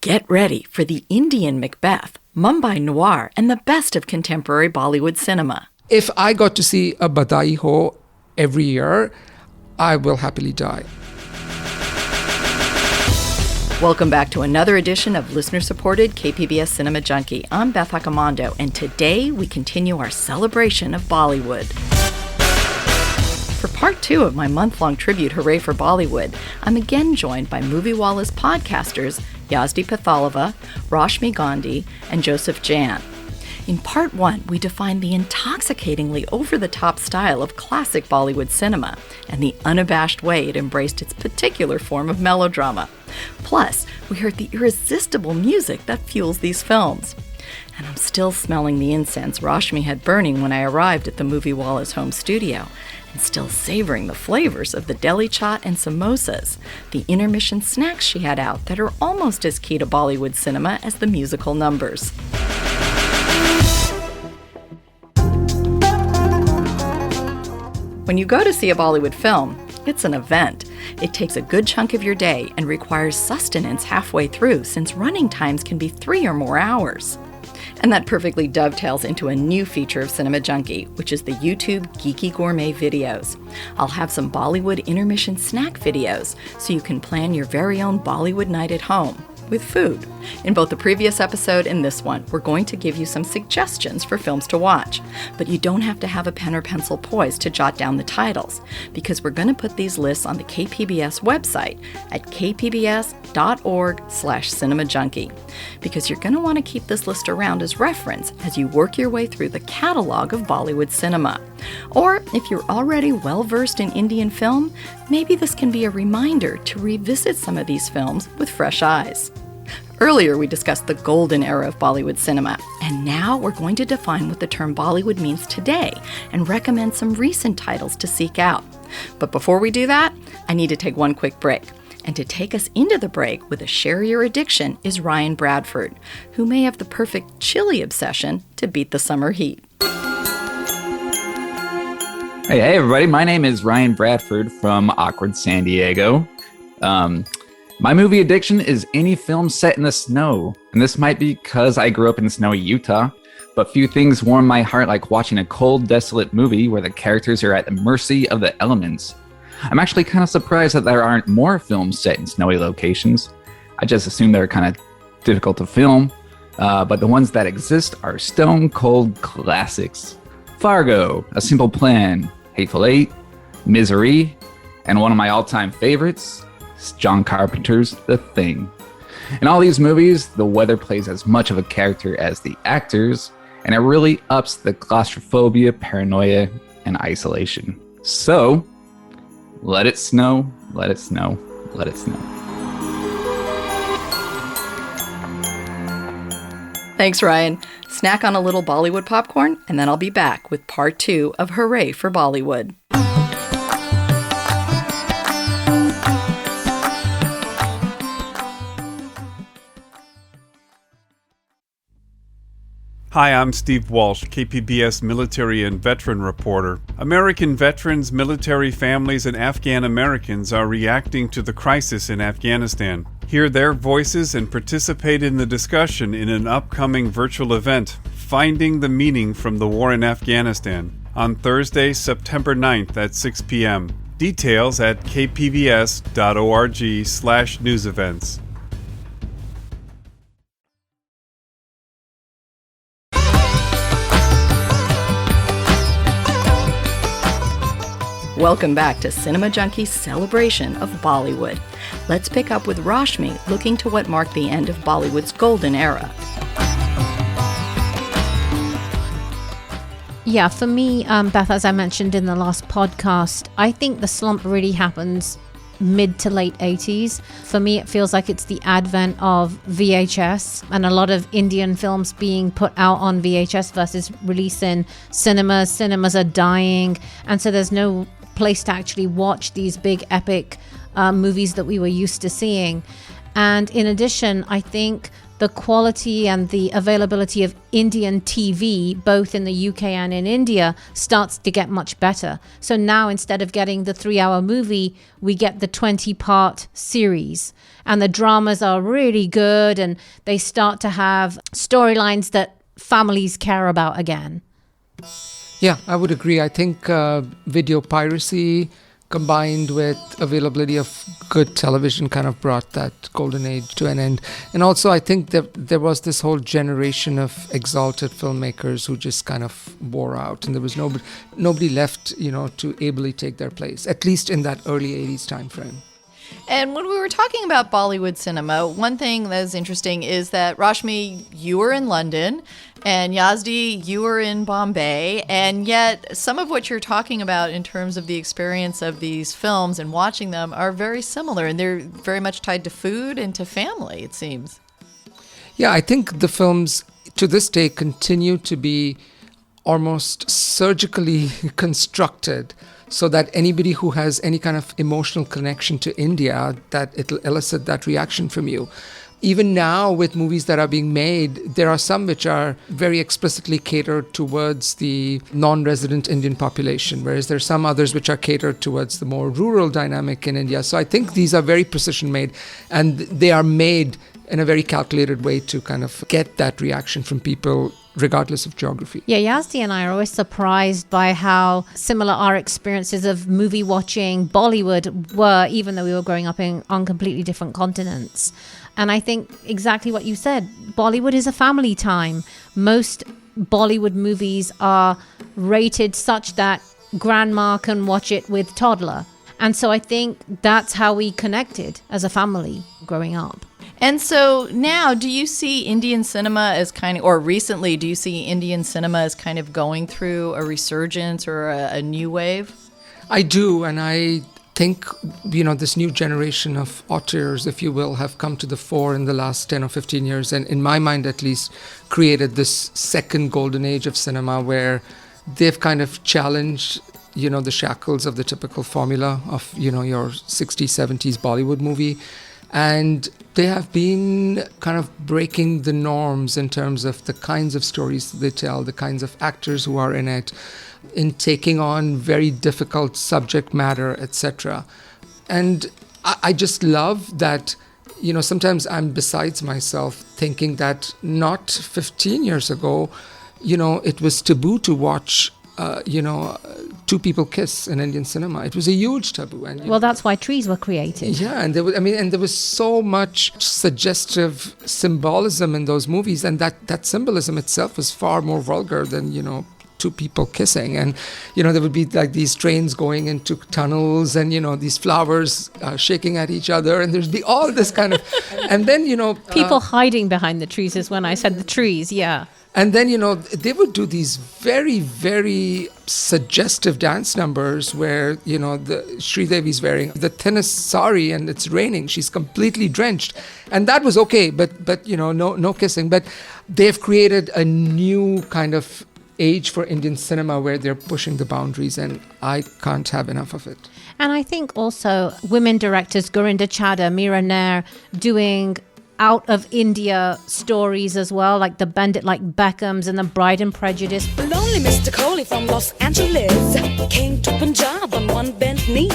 Get ready for the Indian Macbeth, Mumbai noir, and the best of contemporary Bollywood cinema. If I got to see a Badai Ho every year, I will happily die. Welcome back to another edition of listener-supported KPBS Cinema Junkie. I'm Beth Accomando, and today we continue our celebration of Bollywood. For part 2 of my month-long tribute Hooray for Bollywood, I'm again joined by Moviewallas podcasters Yazdi Pithavala, Rashmi Gandhi, and Joseph Djan. In part 1, we define the intoxicatingly over-the-top style of classic Bollywood cinema and the unabashed way it embraced its particular form of melodrama. Plus, we heard the irresistible music that fuels these films. And I'm still smelling the incense Rashmi had burning when I arrived at the Moviewallas home studio, and still savoring the flavors of the deli chaat and samosas, the intermission snacks she had out that are almost as key to Bollywood cinema as the musical numbers. When you go to see a Bollywood film, it's an event. It takes a good chunk of your day and requires sustenance halfway through, since running times can be 3 or more hours. And that perfectly dovetails into a new feature of Cinema Junkie, which is the YouTube Geeky Gourmet videos. I'll have some Bollywood intermission snack videos, so you can plan your very own Bollywood night at home with food. In both the previous episode and this one, we're going to give you some suggestions for films to watch. But you don't have to have a pen or pencil poised to jot down the titles, because we're going to put these lists on the KPBS website at kpbs.org/cinemajunkie. Because you're going to want to keep this list around as reference as you work your way through the catalog of Bollywood cinema. Or if you're already well-versed in Indian film, maybe this can be a reminder to revisit some of these films with fresh eyes. Earlier, we discussed the golden era of Bollywood cinema, and now we're going to define what the term Bollywood means today and recommend some recent titles to seek out. But before we do that, I need to take one quick break. And to take us into the break with a Share Your Addiction is Ryan Bradford, who may have the perfect chili obsession to beat the summer heat. Hey everybody, my name is Ryan Bradford from Awkward San Diego. My movie addiction is any film set in the snow, and this might be because I grew up in snowy Utah, but few things warm my heart like watching a cold, desolate movie where the characters are at the mercy of the elements. I'm actually kind of surprised that there aren't more films set in snowy locations. I just assume they're kind of difficult to film, but the ones that exist are stone cold classics. Fargo, A Simple Plan, Hateful Eight, Misery, and one of my all-time favorites, John Carpenter's The Thing. In all these movies, the weather plays as much of a character as the actors, and it really ups the claustrophobia, paranoia, and isolation. So, let it snow, let it snow, let it snow. Thanks, Ryan. Snack on a little Bollywood popcorn, and then I'll be back with part 2 of Hooray for Bollywood. Hi, I'm Steve Walsh, KPBS military and veteran reporter. American veterans, military families, and Afghan Americans are reacting to the crisis in Afghanistan. Hear their voices and participate in the discussion in an upcoming virtual event, Finding the Meaning from the War in Afghanistan, on Thursday, September 9th at 6 p.m. Details at kpbs.org/newsevents. Welcome back to Cinema Junkie's celebration of Bollywood. Let's pick up with Rashmi looking to what marked the end of Bollywood's golden era. Yeah, for me, Beth, as I mentioned in the last podcast, I think the slump really happens mid to late 80s. For me, it feels like it's the advent of VHS and a lot of Indian films being put out on VHS versus release in cinemas. Cinemas are dying, and so there's no place to actually watch these big epic movies that we were used to seeing. And in addition, I think the quality and the availability of Indian TV, both in the UK and in India, starts to get much better. So now instead of getting the 3-hour movie, we get the 20-part series. And the dramas are really good, and they start to have storylines that families care about again. Yeah, I would agree. I think video piracy combined with availability of good television kind of brought that golden age to an end. And also, I think that there was this whole generation of exalted filmmakers who just kind of wore out, and there was nobody left, to ably take their place, at least in that early 80s time frame. And when we were talking about Bollywood cinema, one thing that is interesting is that, Rashmi, you were in London, and Yazdi, you were in Bombay, and yet some of what you're talking about in terms of the experience of these films and watching them are very similar, and they're very much tied to food and to family, it seems. Yeah, I think the films to this day continue to be almost surgically constructed so that anybody who has any kind of emotional connection to India, that it'll elicit that reaction from you. Even now, with movies that are being made, there are some which are very explicitly catered towards the non-resident Indian population, whereas there are some others which are catered towards the more rural dynamic in India. So I think these are very precision made, and they are made in a very calculated way to kind of get that reaction from people regardless of geography. Yeah, Yazdi and I are always surprised by how similar our experiences of movie watching Bollywood were, even though we were growing up on completely different continents. And I think exactly what you said, Bollywood is a family time. Most Bollywood movies are rated such that grandma can watch it with toddler. And so I think that's how we connected as a family growing up. And so now, do you see Indian cinema as or recently, do you see Indian cinema as kind of going through a resurgence or a new wave? I do, and I think, this new generation of auteurs, if you will, have come to the fore in the last 10 or 15 years, and in my mind at least, created this second golden age of cinema where they've kind of challenged the shackles of the typical formula of, your 60s, 70s Bollywood movie. And they have been kind of breaking the norms in terms of the kinds of stories they tell, the kinds of actors who are in it, in taking on very difficult subject matter, etc. And I just love that, sometimes I'm besides myself thinking that not 15 years ago, it was taboo to watch two people kiss in Indian cinema. It was a huge taboo. And that's why trees were created. Yeah, and there was so much suggestive symbolism in those movies, and that symbolism itself was far more vulgar than two people kissing. And there would be like these trains going into tunnels, and these flowers shaking at each other, and there'd be all this kind of, and then people hiding behind the trees is when I said the trees. Yeah. And then, they would do these very, very suggestive dance numbers where, the Sridevi's wearing the thinnest sari and it's raining. She's completely drenched. And that was okay, but no kissing. But they've created a new kind of age for Indian cinema where they're pushing the boundaries, and I can't have enough of it. And I think also women directors, Gurinder Chadha, Meera Nair, doing out of India stories as well, like the Bandit Like Beckhams and the Bride and Prejudice. Lonely Mr. Coley from Los Angeles came to Punjab on one bent knee.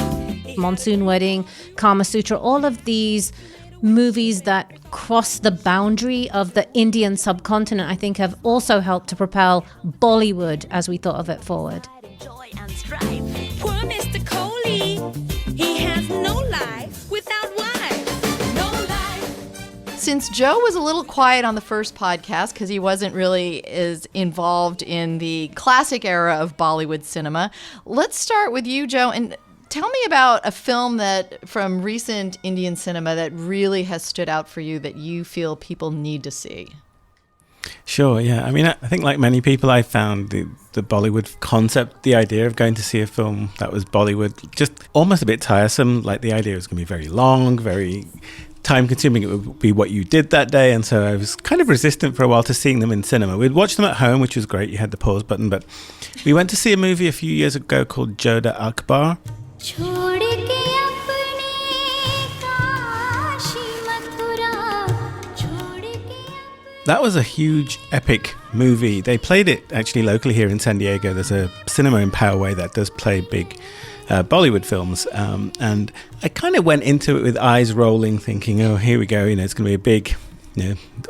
Monsoon Wedding, Kama Sutra, all of these movies that cross the boundary of the Indian subcontinent, I think have also helped to propel Bollywood, as we thought of it, forward. Joy and strife. Poor Mr. Coley, he has no life without wife. Since Joe was a little quiet on the first podcast because he wasn't really as involved in the classic era of Bollywood cinema, let's start with you, Joe, and tell me about a film that from recent Indian cinema that really has stood out for you that you feel people need to see. Sure, yeah. I mean, I think like many people, I found the Bollywood concept, the idea of going to see a film that was Bollywood, just almost a bit tiresome. Like the idea was going to be very long, very time-consuming. It would be what you did that day, and so I was kind of resistant for a while to seeing them in cinema. We'd watch them at home, which was great. You had the pause button, but we went to see a movie a few years ago called Jodha Akbar. That was a huge, epic movie. They played it actually locally here in San Diego. There's a cinema in Poway that does play big Bollywood films. And I kind of went into it with eyes rolling, thinking, oh, here we go. It's going to be a big,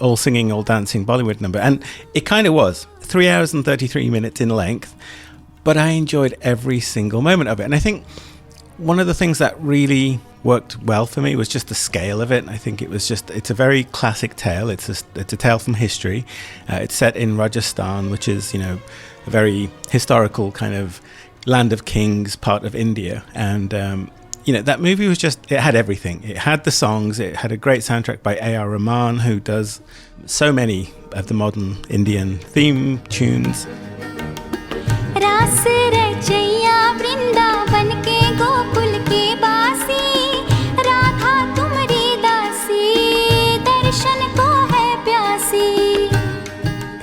all singing, all dancing Bollywood number. And it kind of was. 3 hours and 33 minutes in length. But I enjoyed every single moment of it. And I think one of the things that really worked well for me was just the scale of it. I think it's a very classic tale. It's a tale from history. It's set in Rajasthan, which is, a very historical kind of land of kings, part of India. And, that movie was it had everything. It had the songs. It had a great soundtrack by A.R. Rahman, who does so many of the modern Indian theme tunes.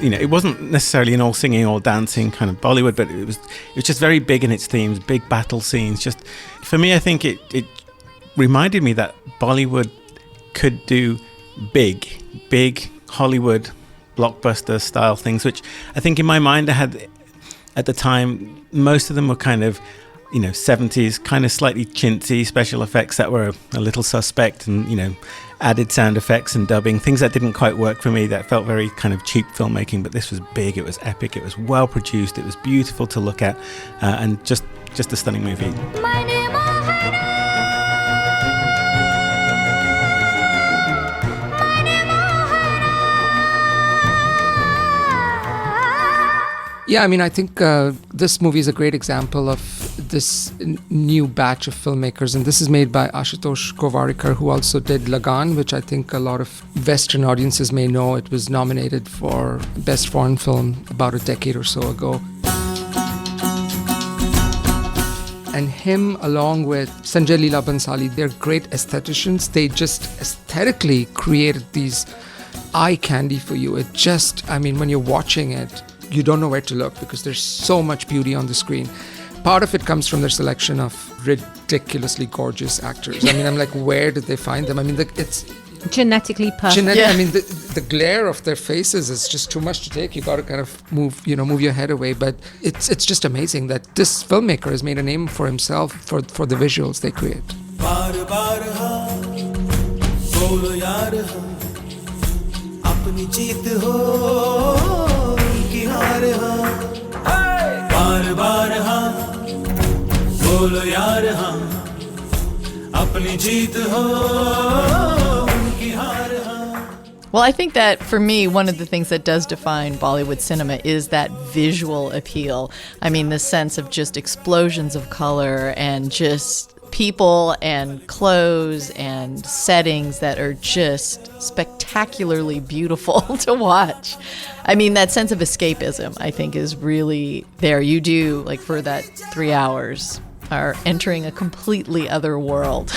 It wasn't necessarily an all singing, all dancing kind of Bollywood, but it was just very big in its themes, big battle scenes. Just for me, I think it reminded me that Bollywood could do big Hollywood blockbuster style things, which I think in my mind I had at the time. Most of them were kind of 70s, kind of slightly chintzy special effects that were a little suspect, and added sound effects and dubbing, things that didn't quite work for me, that felt very kind of cheap filmmaking. But this was big, it was epic, it was well produced, it was beautiful to look at, and just a stunning movie. Yeah, I think this movie is a great example of this new batch of filmmakers, and this is made by Ashutosh Govarikar, who also did Lagan, which I think a lot of Western audiences may know. It was nominated for Best Foreign Film about a decade or so ago. And him, along with Sanjay Leela Bansali, they're great aestheticians. They just aesthetically created these eye candy for you. It just, when you're watching it, you don't know where to look because there's so much beauty on the screen. Part of it comes from their selection of ridiculously gorgeous actors. I'm like, where did they find them? It's genetically perfect. The glare of their faces is just too much to take. You got to kind of move your head away. But it's just amazing that this filmmaker has made a name for himself for the visuals they create. Well, I think that for me, one of the things that does define Bollywood cinema is that visual appeal. The sense of just explosions of color and just people and clothes and settings that are just spectacularly beautiful to watch. That sense of escapism, I think, is really there. You do, for that 3 hours, are entering a completely other world.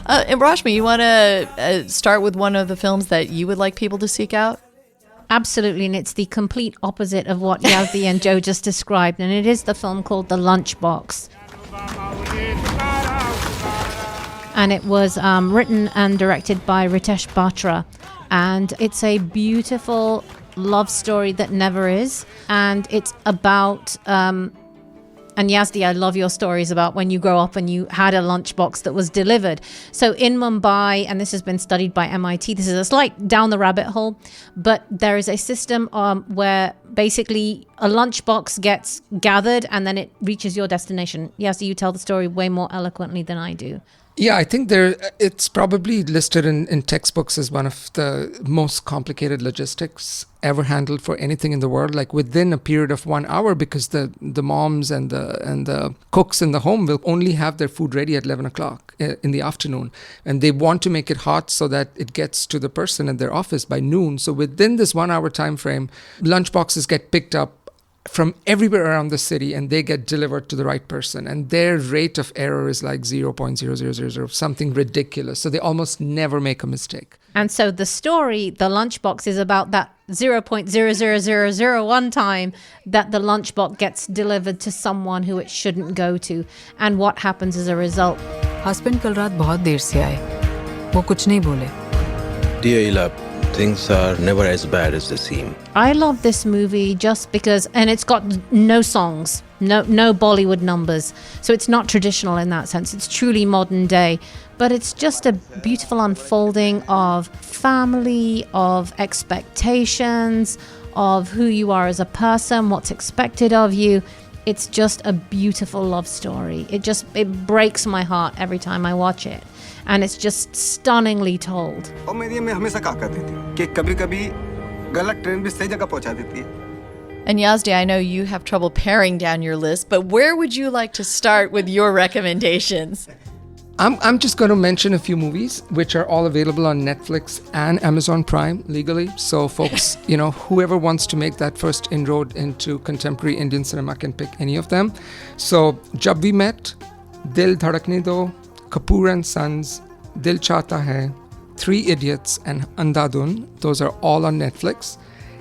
And Rashmi, you want to start with one of the films that you would like people to seek out? Absolutely, and it's the complete opposite of what Yazdi and Joe just described, and it is the film called The Lunchbox. And it was written and directed by Ritesh Batra, and it's a beautiful love story that never is, and it's about and Yazdi, I love your stories about when you grow up and you had a lunchbox that was delivered. So in Mumbai, and this has been studied by MIT, this is a slight down the rabbit hole, but there is a system where basically a lunchbox gets gathered and then it reaches your destination. Yazdi, you tell the story way more eloquently than I do. Yeah, I think it's probably listed in textbooks as one of the most complicated logistics ever handled for anything in the world. Within a period of 1 hour, because the moms and the cooks in the home will only have their food ready at 11 o'clock in the afternoon, and they want to make it hot so that it gets to the person at their office by noon. So within this 1 hour time frame, lunchboxes get picked up from everywhere around the city and they get delivered to the right person, and their rate of error is 0.0000, something ridiculous. So they almost never make a mistake. And so the story, The Lunchbox, is about that 0.00001 time that the lunchbox gets delivered to someone who it shouldn't go to, and what happens as a result. Husband कल रात बहुत देर से आए वो कुछ नहीं बोले. Dear Ila, things are never as bad as they seem. I love this movie just because, and it's got no songs, no Bollywood numbers, so it's not traditional in that sense. It's truly modern day, but it's just a beautiful unfolding of family, of expectations, of who you are as a person, what's expected of you. It's just a beautiful love story. It breaks my heart every time I watch it. And it's just stunningly told. And Yazdi, I know you have trouble paring down your list, but where would you like to start with your recommendations? I'm just going to mention a few movies which are all available on Netflix and Amazon Prime legally. So folks, whoever wants to make that first inroad into contemporary Indian cinema can pick any of them. So Jab We Met, Dil Dhadakne Do, Kapoor and Sons, Dil Chahta Hai, Three Idiots, and Andhadhun. Those are all on Netflix.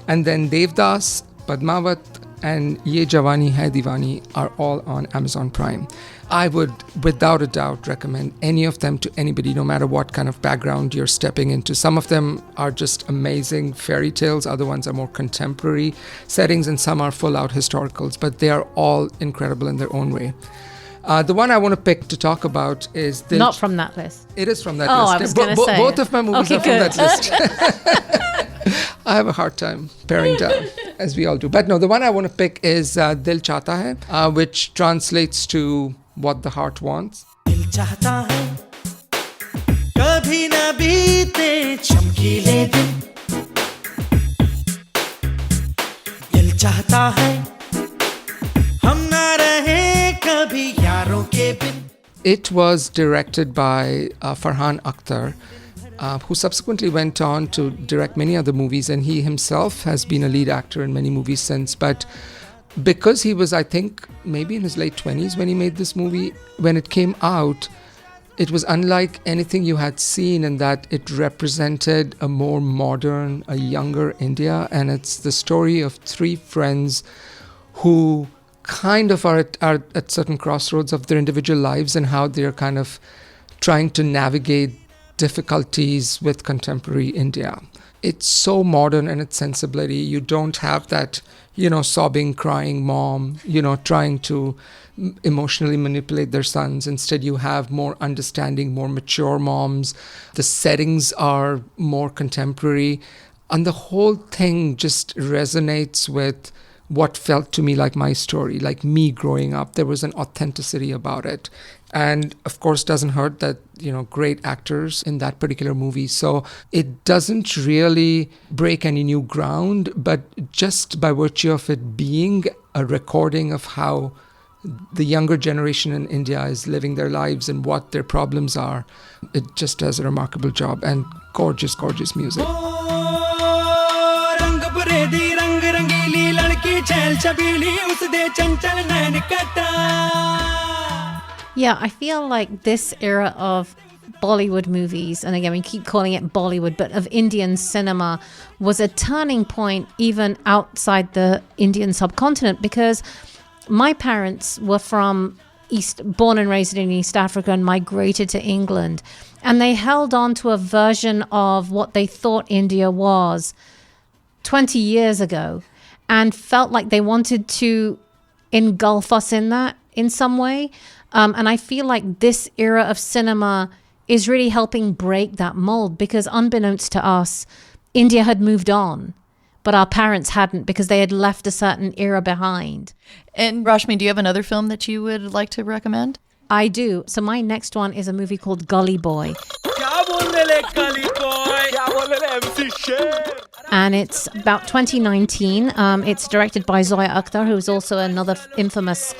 And then Devdas, Padmavat, and Ye Jawani Hai Diwani are all on Amazon Prime. I would, without a doubt, recommend any of them to anybody, no matter what kind of background you're stepping into. Some of them are just amazing fairy tales, other ones are more contemporary settings, and some are full-out historicals, but they are all incredible in their own way. The one I want to pick to talk about is... Not from that list. It is from that list. I was going to say. Both of my movies are from that list. I have a hard time paring down, as we all do. But no, the one I want to pick is Dil Chahta Hai, which translates to What the Heart Wants. Dil chahta hai, kabhi na beete chamkile din. Dil chahta hai, hum na rahe kabhi yaaron ke bin. It was directed by Farhan Akhtar, who subsequently went on to direct many other movies, and he himself has been a lead actor in many movies since. But because he was, I think, maybe in his late 20s when he made this movie, when it came out, it was unlike anything you had seen in that it represented a more modern, a younger India. And it's the story of three friends who kind of are at certain crossroads of their individual lives and how they're kind of trying to navigate difficulties with contemporary India. It's so modern in its sensibility. You don't have that, sobbing, crying mom, trying to emotionally manipulate their sons. Instead, you have more understanding, more mature moms. The settings are more contemporary. And the whole thing just resonates with what felt to me like my story, like me growing up. There was an authenticity about it. And of course, doesn't hurt that, great actors in that particular movie. So it doesn't really break any new ground, but just by virtue of it being a recording of how the younger generation in India is living their lives and what their problems are, it just does a remarkable job. And gorgeous, gorgeous music. Yeah, I feel like this era of Bollywood movies, and again, we keep calling it Bollywood, but of Indian cinema, was a turning point even outside the Indian subcontinent, because my parents were born and raised in East Africa and migrated to England. And they held on to a version of what they thought India was 20 years ago and felt like they wanted to engulf us in that in some way. And I feel like this era of cinema is really helping break that mold, because unbeknownst to us, India had moved on, but our parents hadn't, because they had left a certain era behind. And Rashmi, do you have another film that you would like to recommend? I do. So my next one is a movie called Gully Boy. And it's about 2019. It's directed by Zoya Akhtar, who is also another infamous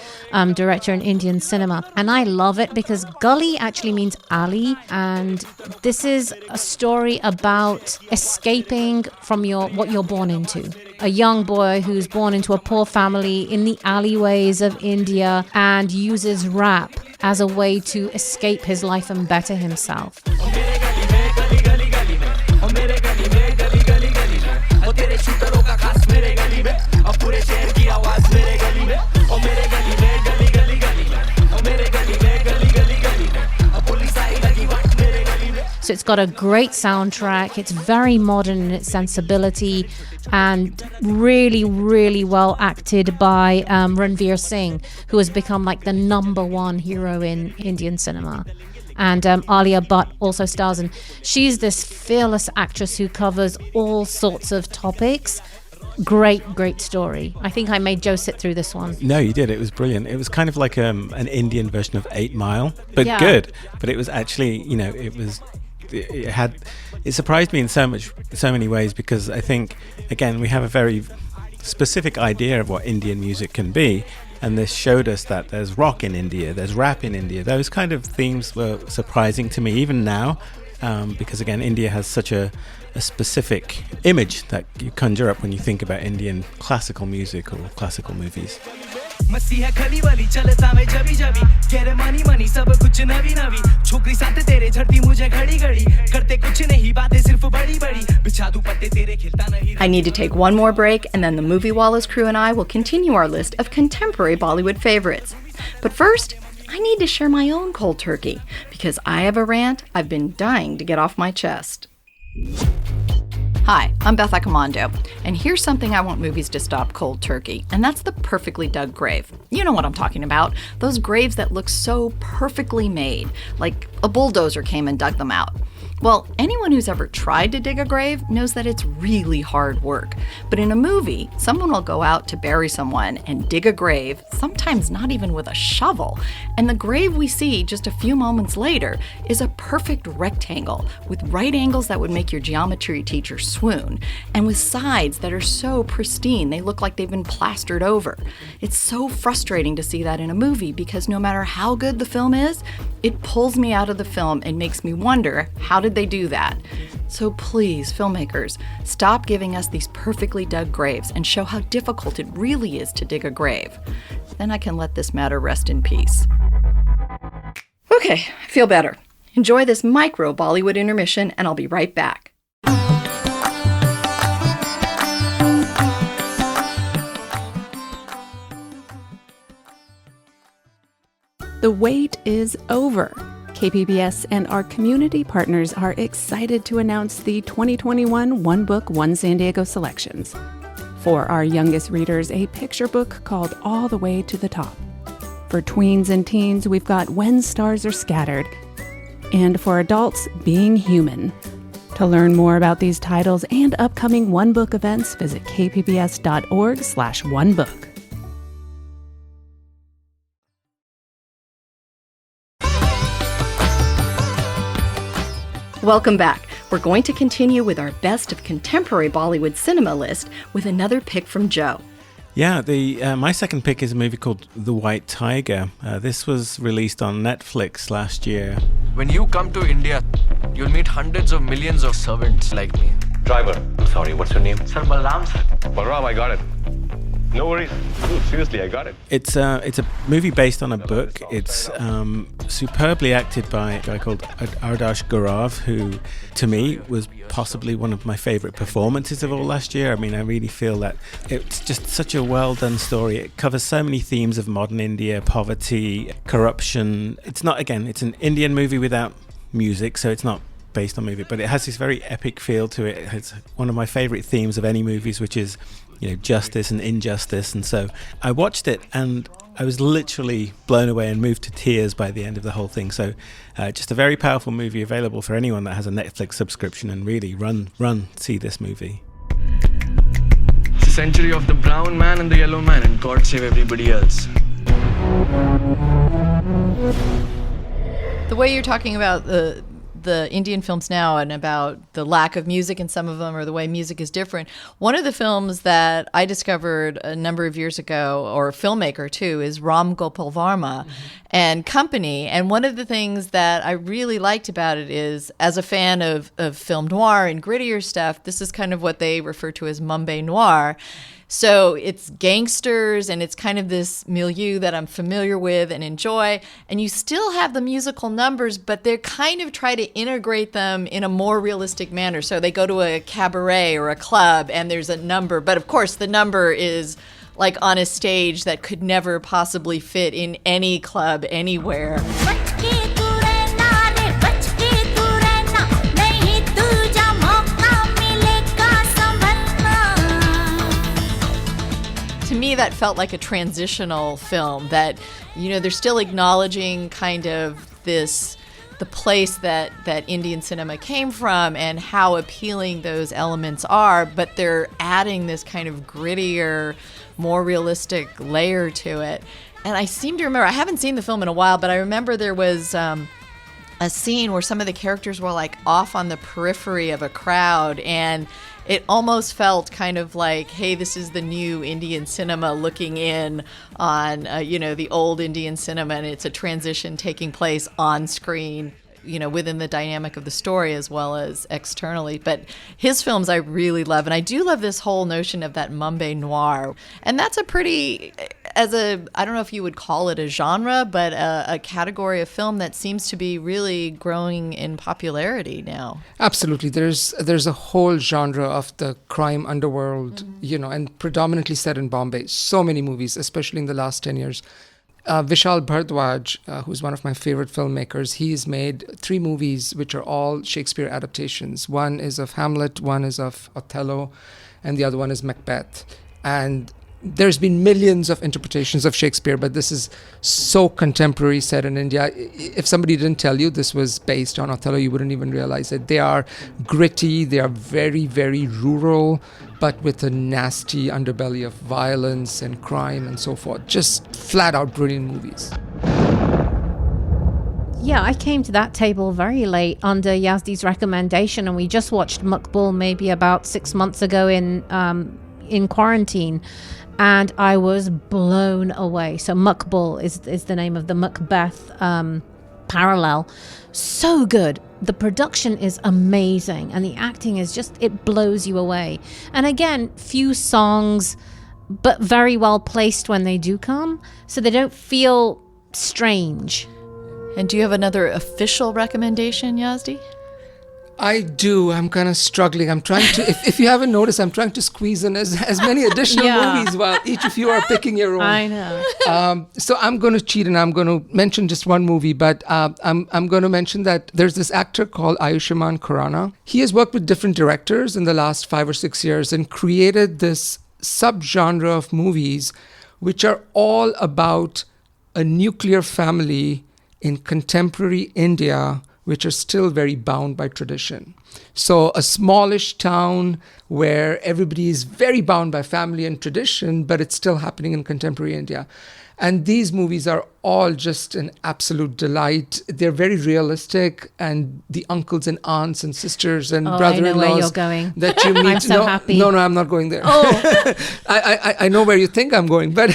director in Indian cinema. And I love it because Gully actually means alley. And this is a story about escaping from what you're born into. A young boy who's born into a poor family in the alleyways of India and uses rap as a way to escape his life and better himself. So it's got a great soundtrack. It's very modern in its sensibility and really, really well acted by Ranveer Singh, who has become like the #1 hero in Indian cinema. And Alia Bhatt also stars, and she's this fearless actress who covers all sorts of topics. Great story. I think I made Joe sit through this one. No, you did. It was brilliant. It was kind of like an Indian version of 8 Mile, but Yeah. good. But it was actually, it surprised me in so many ways, because I think, again, we have a very specific idea of what Indian music can be. And this showed us that there's rock in India, there's rap in India. Those kind of themes were surprising to me, even now, because, again, India has such a specific image that you conjure up when you think about Indian classical music or classical movies. I need to take one more break, and then the Moviewallas crew and I will continue our list of contemporary Bollywood favorites. But first, I need to share my own cold turkey, because I have a rant I've been dying to get off my chest. Hi, I'm Beth Accomando, and here's something I want movies to stop cold turkey, and that's the perfectly dug grave. You know what I'm talking about, those graves that look so perfectly made, like a bulldozer came and dug them out. Well, anyone who's ever tried to dig a grave knows that it's really hard work. But in a movie, someone will go out to bury someone and dig a grave, sometimes not even with a shovel. And the grave we see just a few moments later is a perfect rectangle with right angles that would make your geometry teacher swoon, and with sides that are so pristine they look like they've been plastered over. It's so frustrating to see that in a movie, because no matter how good the film is, it pulls me out of the film and makes me wonder, how did they do that? So please, filmmakers, stop giving us these perfectly dug graves and show how difficult it really is to dig a grave. Then I can let this matter rest in peace. Okay, I feel better. Enjoy this micro Bollywood intermission, and I'll be right back. The wait is over. KPBS and our community partners are excited to announce the 2021 One Book, One San Diego selections. For our youngest readers, a picture book called All the Way to the Top. For tweens and teens, we've got When Stars Are Scattered. And for adults, Being Human. To learn more about these titles and upcoming One Book events, visit kpbs.org/onebook. Welcome back. We're going to continue with our best of contemporary Bollywood cinema list with another pick from Joe. Yeah, my second pick is a movie called The White Tiger. This was released on Netflix last year. When you come to India, you'll meet hundreds of millions of servants like me. Driver, I'm sorry, what's your name? Sir, Balram, sir. Balram, I got it. No worries. Dude, seriously, I got it. It's a movie based on a book. It's superbly acted by a guy called Ardash Gaurav, who, to me, was possibly one of my favorite performances of all last year. I mean, I really feel that it's just such a well-done story. It covers so many themes of modern India, poverty, corruption. It's an Indian movie without music, so it's not based on movie, but it has this very epic feel to it. It's one of my favorite themes of any movies, which is, justice and injustice. And so I watched it and I was literally blown away and moved to tears by the end of the whole thing. So just a very powerful movie, available for anyone that has a Netflix subscription, and really run, see this movie. It's a century of the brown man and the yellow man, and God save everybody else. The way you're talking about the Indian films now and about the lack of music in some of them, or the way music is different. One of the films that I discovered a number of years ago, or a filmmaker too, is Ram Gopal Varma and Company. And one of the things that I really liked about it is, as a fan of film noir and grittier stuff, this is kind of what they refer to as Mumbai noir. So it's gangsters, and it's kind of this milieu that I'm familiar with and enjoy. And you still have the musical numbers, but they kind of try to integrate them in a more realistic manner. So they go to a cabaret or a club, and there's a number. But of course, the number is like on a stage that could never possibly fit in any club anywhere. that felt like a transitional film that, they're still acknowledging kind of the place that Indian cinema came from and how appealing those elements are, but they're adding this kind of grittier, more realistic layer to it. And I seem to remember, I haven't seen the film in a while, but I remember there was a scene where some of the characters were like off on the periphery of a crowd, and it almost felt kind of like, hey, this is the new Indian cinema looking in on, the old Indian cinema, and it's a transition taking place on screen, within the dynamic of the story as well as externally. But his films I really love, and I do love this whole notion of that Mumbai noir. And that's a pretty, I don't know if you would call it a genre, but a category of film that seems to be really growing in popularity now. Absolutely. There's a whole genre of the crime underworld, and predominantly set in Bombay. So many movies, especially in the last 10 years. Vishal Bhardwaj, who's one of my favorite filmmakers, he's made 3 movies which are all Shakespeare adaptations. One is of Hamlet, one is of Othello, and the other one is Macbeth. And there's been millions of interpretations of Shakespeare, but this is so contemporary, set in India. If somebody didn't tell you this was based on Othello, you wouldn't even realize it. They are gritty, they are very, very rural, but with a nasty underbelly of violence and crime and so forth. Just flat out brilliant movies. Yeah, I came to that table very late under Yazdi's recommendation, and we just watched Makbul maybe about 6 months ago in quarantine. And I was blown away. So Makbul is the name of the Macbeth parallel. So good. The production is amazing. And the acting is just, it blows you away. And again, few songs, but very well placed when they do come. So they don't feel strange. And do you have another official recommendation, Yazdi? I do. I'm kind of struggling. I'm trying to, if you haven't noticed, I'm trying to squeeze in as many additional movies while each of you are picking your own. I know. So I'm going to cheat and I'm going to mention just one movie, but I'm going to mention that there's this actor called Ayushmann Khurrana. He has worked with different directors in the last 5 or 6 years and created this subgenre of movies which are all about a nuclear family in contemporary India, which are still very bound by tradition. So a smallish town where everybody is very bound by family and tradition, but it's still happening in contemporary India. And these movies are all just an absolute delight. They're very realistic, and the uncles and aunts and sisters and brother-in-laws I know where you're going. that you meet. I'm so happy. No, I'm not going there. Oh. I know where you think I'm going, but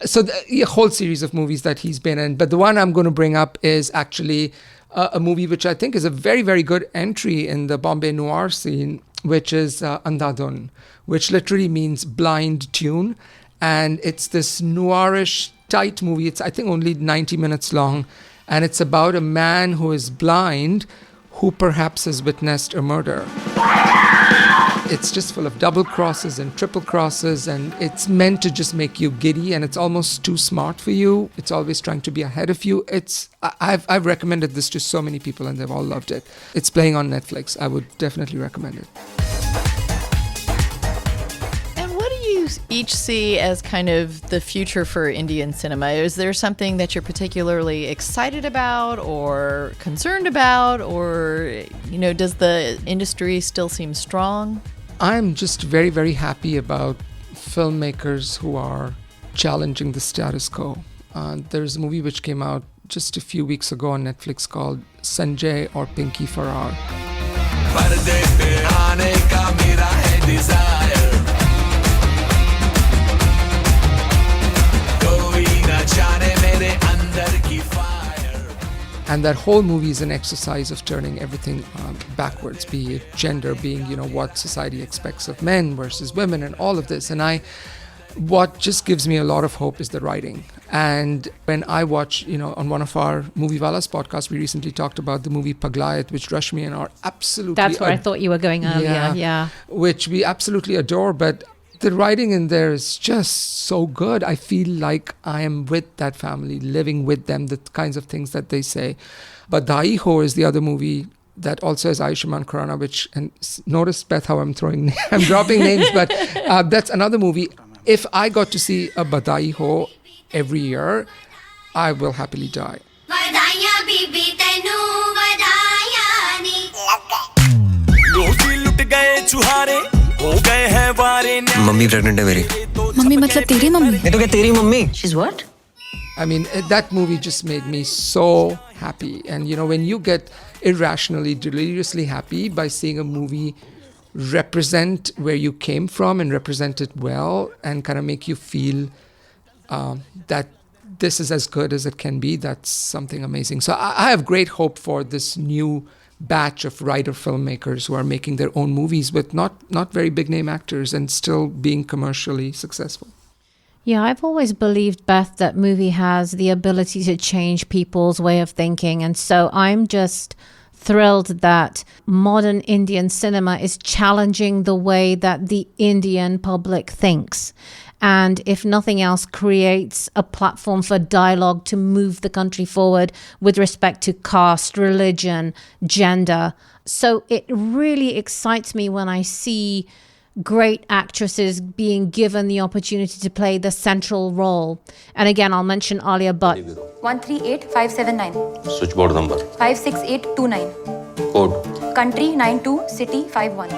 so a whole series of movies that he's been in. But the one I'm going to bring up is actually a movie which I think is a very, very good entry in the Bombay noir scene, which is Andhadhun, which literally means blind tune. And it's this noirish, tight movie. It's, I think, only 90 minutes long. And it's about a man who is blind who perhaps has witnessed a murder. It's just full of double crosses and triple crosses, and it's meant to just make you giddy, and it's almost too smart for you. It's always trying to be ahead of you. I've recommended this to so many people, and they've all loved it. It's playing on Netflix. I would definitely recommend it. And what do you each see as kind of the future for Indian cinema? Is there something that you're particularly excited about or concerned about, or, does the industry still seem strong? I'm just very, very happy about filmmakers who are challenging the status quo. There's a movie which came out just a few weeks ago on Netflix called Sanjay or Pinky Farrar. And that whole movie is an exercise of turning everything backwards, be it gender, being, what society expects of men versus women and all of this. And what just gives me a lot of hope is the writing. And when I watch, on one of our Moviewallas podcasts, we recently talked about the movie Paglayat, which Rashmi and I absolutely That's where I thought you were going earlier, yeah. Which we absolutely adore, but the writing in there is just so good. I feel like I am with that family, living with them, the kinds of things that they say. But Dai Ho is the other movie that also has Ayushmann Khurrana, which, and notice, Beth, how I'm dropping names, but that's another movie. if I got to see a Badai Ho every year, I will happily die. Mummy pregnant है मेरी. Mummy मतलब तेरी mummy? नहीं तो क्या तेरी mummy? She's what? I mean, that movie just made me so happy. And, you know, when you get irrationally, deliriously happy by seeing a movie represent where you came from and represent it well and kind of make you feel that this is as good as it can be, that's something amazing. So I have great hope for this new batch of writer filmmakers who are making their own movies with not very big name actors and still being commercially successful. Yeah, I've always believed, Beth, that movie has the ability to change people's way of thinking. And so I'm just thrilled that modern Indian cinema is challenging the way that the Indian public thinks. And if nothing else, creates a platform for dialogue to move the country forward with respect to caste, religion, gender. So it really excites me when I see great actresses being given the opportunity to play the central role. And again, I'll mention Alia Bhatt. 138579. Switchboard number. 56829. Code. Country 92, city 51.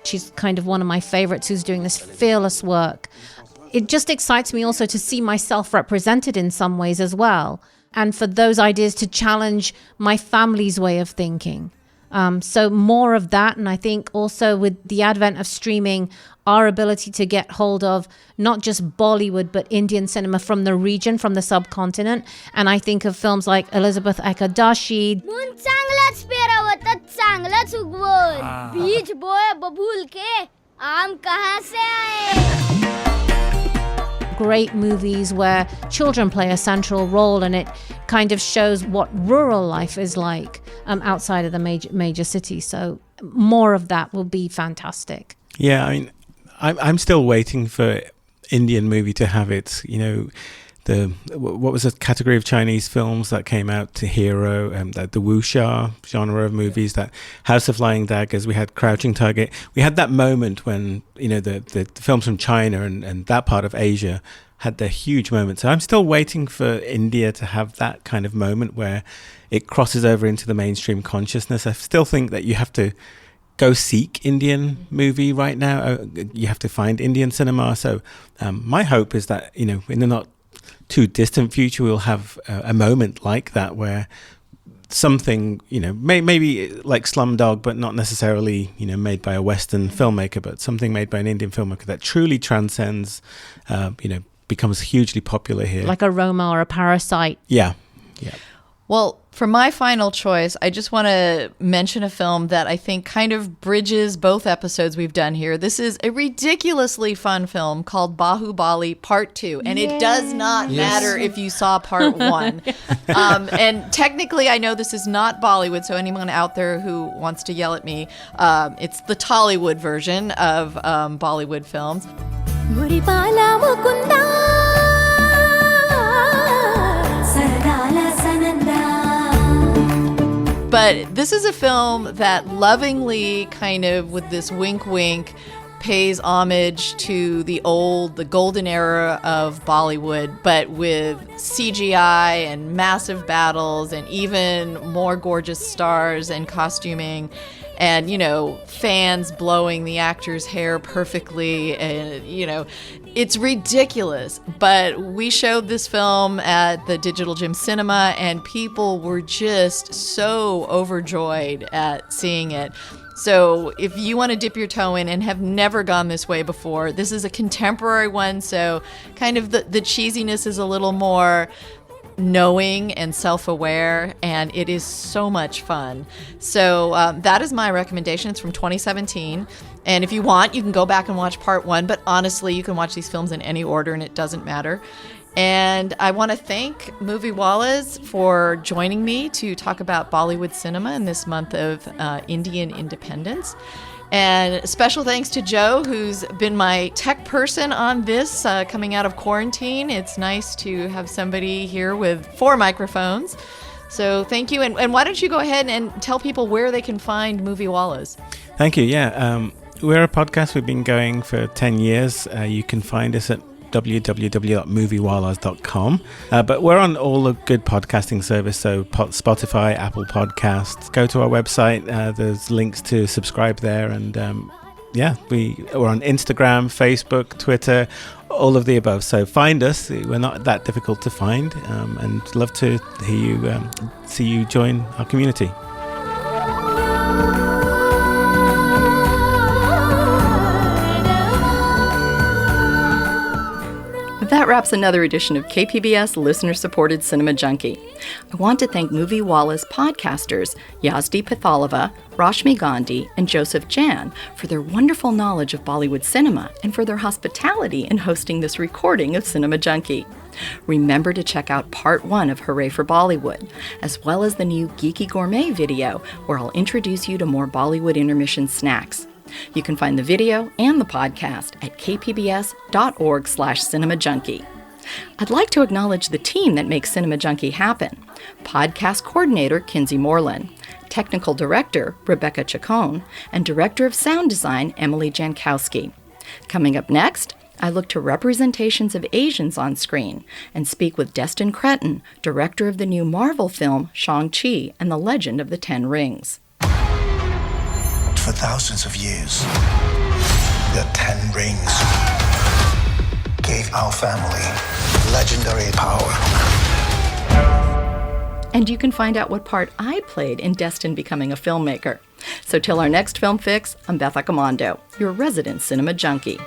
She's kind of one of my favorites who's doing this fearless work. It just excites me also to see myself represented in some ways as well. And for those ideas to challenge my family's way of thinking. So more of that. And I think also with the advent of streaming, our ability to get hold of not just Bollywood, but Indian cinema from the region, from the subcontinent. And I think of films like Elizabeth Ekadashi. Great movies where children play a central role, and it kind of shows what rural life is like outside of the major cities. So more of that will be fantastic. Yeah, I mean, I'm still waiting for Indian movie to have its, you know, what was the category of Chinese films that came out to hero, the wuxia genre of movies, that House of Flying Daggers, we had Crouching Tiger. We had that moment when, you know, the films from China and that part of Asia had their huge moment. So I'm still waiting for India to have that kind of moment where it crosses over into the mainstream consciousness. I still think that you have to go seek Indian movie right now. You have to find Indian cinema. So my hope is that, you know, in the not too distant future, we'll have a moment like that where something, you know, maybe like Slumdog, but not necessarily, you know, made by a Western filmmaker, but something made by an Indian filmmaker that truly transcends, you know, becomes hugely popular here. Like a Roma or a Parasite. Yeah. Well, for my final choice, I just want to mention a film that I think kind of bridges both episodes we've done here. This is a ridiculously fun film called Bahubali Part 2. And it does not matter if you saw Part 1. And technically, I know this is not Bollywood, so anyone out there who wants to yell at me, it's the Tollywood version of Bollywood films. But this is a film that lovingly, kind of with this wink pays homage to the golden era of Bollywood, but with CGI and massive battles and even more gorgeous stars and costuming. And, you know, fans blowing the actor's hair perfectly. And, you know, it's ridiculous. But we showed this film at the Digital Gym Cinema, and people were just so overjoyed at seeing it. So if you want to dip your toe in and have never gone this way before, this is a contemporary one. So kind of the cheesiness is a little more knowing and self-aware, and it is so much fun. So that is my recommendation. It's from 2017, and if you want, you can go back and watch Part 1, but honestly, you can watch these films in any order and it doesn't matter. And I want to thank Moviewallas for joining me to talk about Bollywood cinema in this month of Indian independence. And special thanks to Joe, who's been my tech person on this coming out of quarantine. It's nice to have somebody here with 4 microphones. So thank you. And why don't you go ahead and tell people where they can find Moviewallas? Thank you. Yeah. We're a podcast. We've been going for 10 years. You can find us at www.moviewallas.com. But we're on all the good podcasting service, so Spotify, Apple Podcasts. Go to our website. There's links to subscribe there. And we're on Instagram, Facebook, Twitter, all of the above. So find us. We're not that difficult to find, and love to hear you, see you join our community. That wraps another edition of KPBS listener-supported Cinema Junkie. I want to thank Moviewallas podcasters Yazdi Pithavala, Rashmi Gandhi, and Joseph Djan for their wonderful knowledge of Bollywood cinema and for their hospitality in hosting this recording of Cinema Junkie. Remember to check out part 1 of Hooray For Bollywood, as well as the new Geeky Gourmet video, where I'll introduce you to more Bollywood intermission snacks. You can find the video and the podcast at kpbs.org/cinemajunkie. I'd like to acknowledge the team that makes Cinema Junkie happen. Podcast coordinator Kinsey Moreland, technical director Rebecca Chacon, and director of sound design Emily Jankowski. Coming up next, I look to representations of Asians on screen and speak with Destin Cretton, director of the new Marvel film Shang-Chi and the Legend of the Ten Rings. For thousands of years, the Ten Rings gave our family legendary power. And you can find out what part I played in Destin becoming a filmmaker. So till our next film fix, I'm Beth Accomando, your resident cinema junkie.